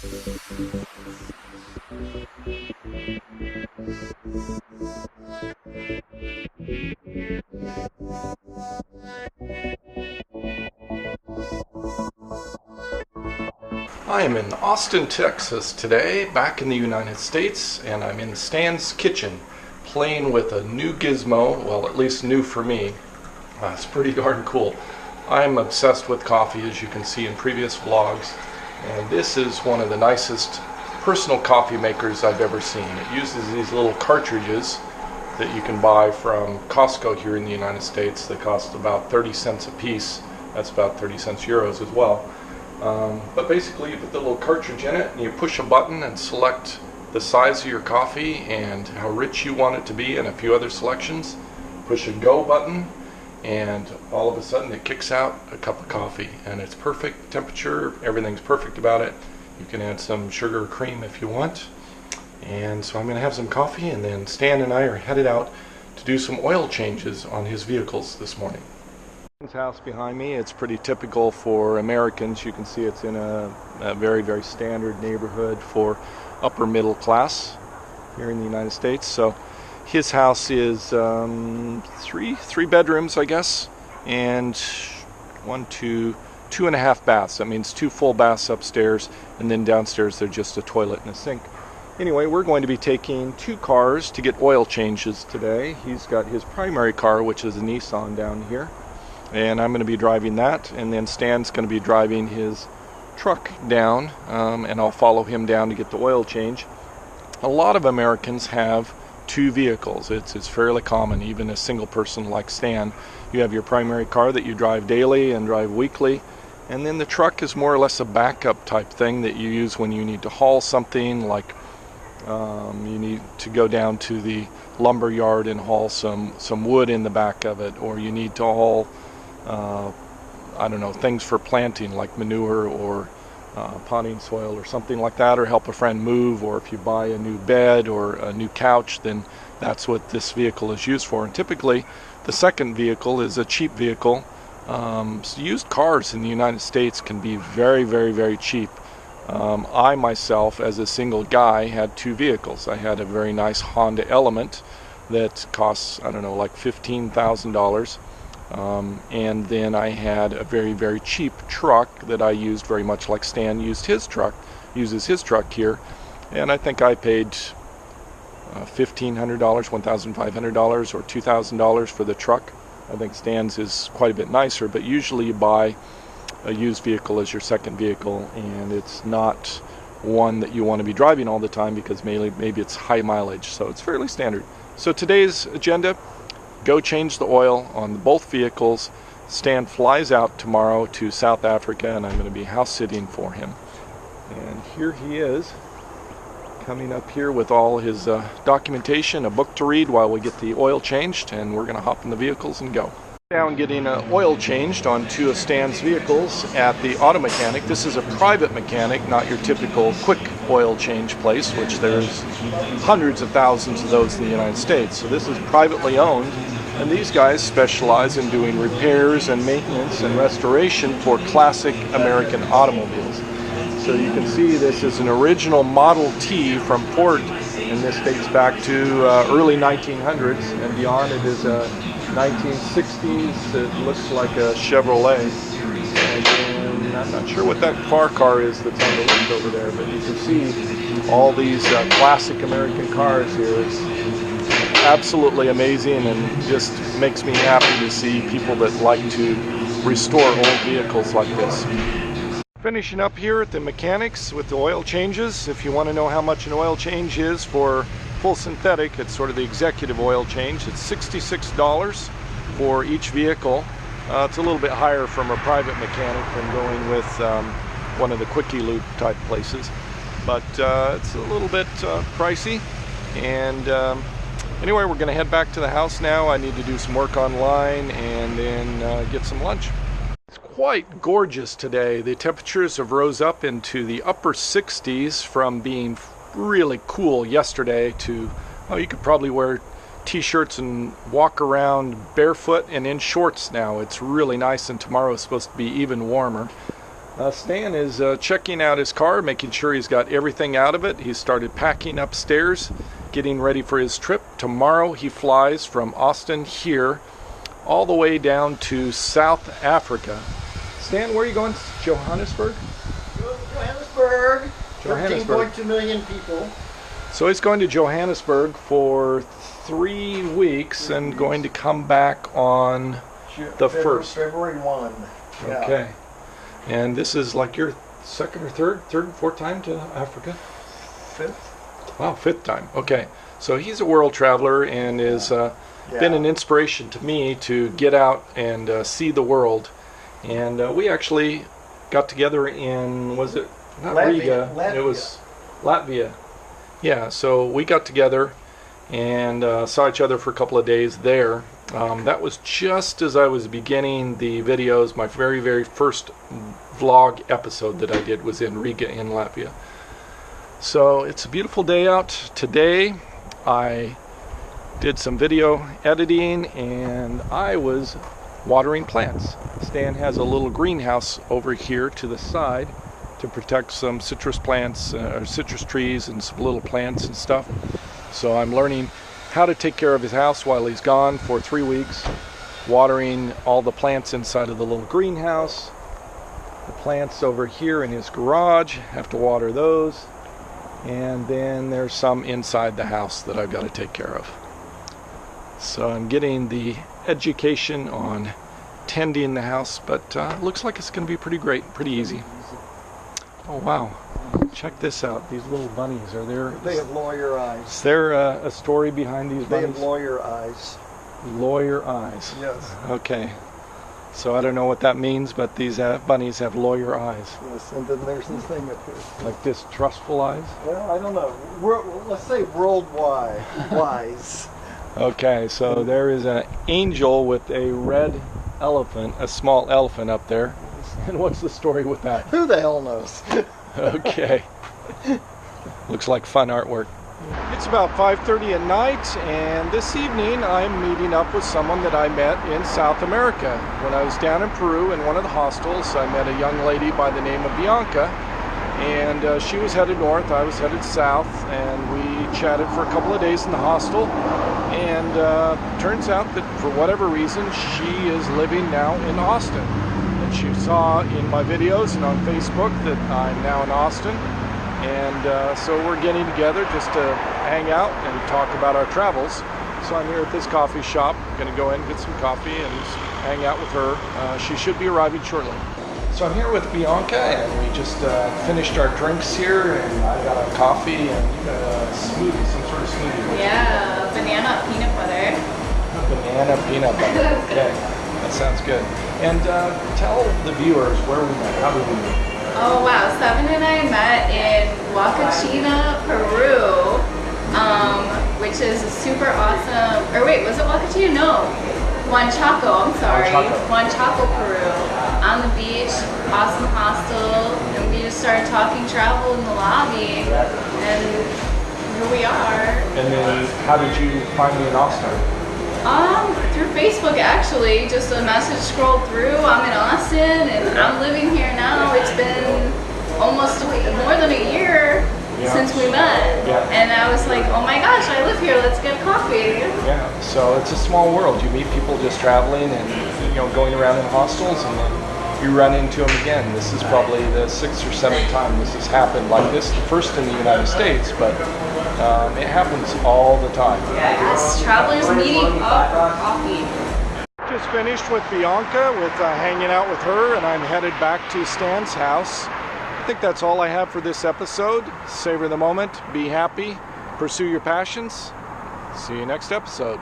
I am in Austin, Texas today, back in the United States, and I'm in Stan's kitchen playing with a new gizmo, well, at least new for me. It's pretty darn cool. I'm obsessed with coffee, as you can see in previous vlogs, and this is one of the nicest personal coffee makers I've ever seen. It uses these little cartridges that you can buy from Costco here in the United States. They cost about 30 cents a piece. That's about 30 cents euros as well. But basically you put the little cartridge in it and you push a button and select the size of your coffee and how rich you want it to be and a few other selections. Push a go button and all of a sudden it kicks out a cup of coffee, and it's perfect temperature, everything's perfect about it. You can add some sugar or cream if you want. And so I'm going to have some coffee, and then Stan and I are headed out to do some oil changes on his vehicles this morning. House behind me, it's pretty typical for Americans. You can see it's in a very, very standard neighborhood for upper middle class here in the United States. So his house is three bedrooms, I guess, and two and a half baths. That means 2 full baths upstairs, and then downstairs there's just a toilet and a sink. Anyway, we're going to be taking 2 cars to get oil changes today. He's got his primary car, which is a Nissan down here, and I'm going to be driving that, and then Stan's going to be driving his truck down, and I'll follow him down to get the oil change. A lot of Americans have 2 vehicles. It's fairly common, even a single person like Stan. You have your primary car that you drive daily and drive weekly, and then the truck is more or less a backup type thing that you use when you need to haul something, like you need to go down to the lumber yard and haul some wood in the back of it, or you need to haul I don't know, things for planting like manure or potting soil or something like that, or help a friend move, or if you buy a new bed or a new couch, then that's what this vehicle is used for. And typically the second vehicle is a cheap vehicle. So used cars in the United States can be very, very, very cheap. I myself, as a single guy, had 2 vehicles. I had a very nice Honda Element that costs, I don't know, like $15,000. And then I had a very, very cheap truck that I used very much like Stan uses his truck here. And I think I paid $1,500, $1,500 or $2,000 for the truck. I think Stan's is quite a bit nicer, but usually you buy a used vehicle as your second vehicle, and it's not one that you want to be driving all the time because maybe it's high mileage, so it's fairly standard. So today's agenda: go change the oil on both vehicles. Stan flies out tomorrow to South Africa, and I'm going to be house sitting for him. And here he is, coming up here with all his documentation, a book to read while we get the oil changed, and we're going to hop in the vehicles and go. Down getting oil changed on 2 of Stan's vehicles at the auto mechanic. This is a private mechanic, not your typical quick oil change place, which there's hundreds of thousands of those in the United States. So this is privately owned, and these guys specialize in doing repairs and maintenance and restoration for classic American automobiles. So you can see this is an original Model T from Ford, and this dates back to early 1900s and beyond. It is a 1960s, it looks like a Chevrolet, and then I'm not sure what that far car is that's on the left over there, but you can see all these classic American cars here. It's absolutely amazing, and just makes me happy to see people that like to restore old vehicles like this. Finishing up here at the mechanics with the oil changes. If you want to know how much an oil change is for full synthetic, it's sort of the executive oil change. It's $66 for each vehicle. It's a little bit higher from a private mechanic than going with one of the quickie lube type places, but it's a little bit pricey. And anyway, we're going to head back to the house now. I need to do some work online and then get some lunch. It's quite gorgeous today. The temperatures have rose up into the upper 60s from being really cool yesterday to, oh, you could probably wear t-shirts and walk around barefoot and in shorts now. It's really nice, and tomorrow is supposed to be even warmer. Stan is checking out his car, making sure he's got everything out of it. He started packing upstairs, getting ready for his trip. Tomorrow he flies from Austin here all the way down to South Africa. Stan, where are you going? Johannesburg? Johannesburg. 13.2 million people. So he's going to Johannesburg for 3 weeks and going to come back on the 1st. February 1. Yeah. Okay. And this is like your second or third and fourth time to Africa? Fifth. Wow, 5th time. Okay. So he's a world traveler and has been an inspiration to me to get out and see the world. And we actually got together in, was it not Riga? It was Latvia. Yeah, so we got together and saw each other for a couple of days there. That was just as I was beginning the videos. My very first vlog episode that I did was in Riga in Latvia. So it's a beautiful day out today. I did some video editing and I was watering plants. Stan has a little greenhouse over here to the side to protect some citrus plants or citrus trees and some little plants and stuff. So I'm learning how to take care of his house while he's gone for 3 weeks, watering all the plants inside of the little greenhouse. The plants over here in his garage, have to water those. And then there's some inside the house that I've got to take care of. So I'm getting the education on tending the house, but looks like it's going to be pretty great, pretty easy. Oh wow, check this out. These little bunnies, are there? They have lawyer eyes. Is there a story behind these bunnies? They have lawyer eyes. Lawyer eyes. Yes. Okay. So I don't know what that means, but these bunnies have lawyer eyes. Yes, and then there's this thing up here. Like distrustful eyes? Well, I don't know. Let's say worldwide wise. Okay, so there is an angel with a red elephant, a small elephant up there. And what's the story with that? Who the hell knows? Okay. Looks like fun artwork. It's about 5:30 at night, and this evening I'm meeting up with someone that I met in South America. When I was down in Peru in one of the hostels, I met a young lady by the name of Bianca, and she was headed north, I was headed south, and we chatted for a couple of days in the hostel. And turns out that for whatever reason, she is living now in Austin. And she saw in my videos and on Facebook that I'm now in Austin. And so we're getting together just to hang out and talk about our travels. So I'm here at this coffee shop. I'm going to go in and get some coffee and hang out with her. She should be arriving shortly. So I'm here with Bianca, and we just finished our drinks here, and I got a coffee, and you got a smoothie, some sort of smoothie. Yeah, banana peanut butter. Banana peanut butter. Okay, that sounds good. And tell the viewers where we met. How did we meet? Oh wow, Seven and I met in Huacachina, Peru, which is a super awesome. Or wait, was it Huacachina? No, Huanchaco. I'm sorry, Huanchaco, Peru. On the beach, awesome hostel, and we just started talking travel in the lobby, and here we are. And then how did you find me in Austin? Through Facebook actually, just a message scrolled through. I'm in Austin and I'm living here now. It's been almost more than a year since we met. Yeah. And I was like, oh my gosh, I live here, let's get coffee. Yeah, so it's a small world. You meet people just traveling and going around in hostels, and then you run into them again. This is probably the 6th or 7th time this has happened like this. The first in the United States, but it happens all the time. Yes, travelers meeting up for coffee. Just finished with Bianca, with hanging out with her, and I'm headed back to Stan's house. I think that's all I have for this episode. Savor the moment, be happy, pursue your passions. See you next episode.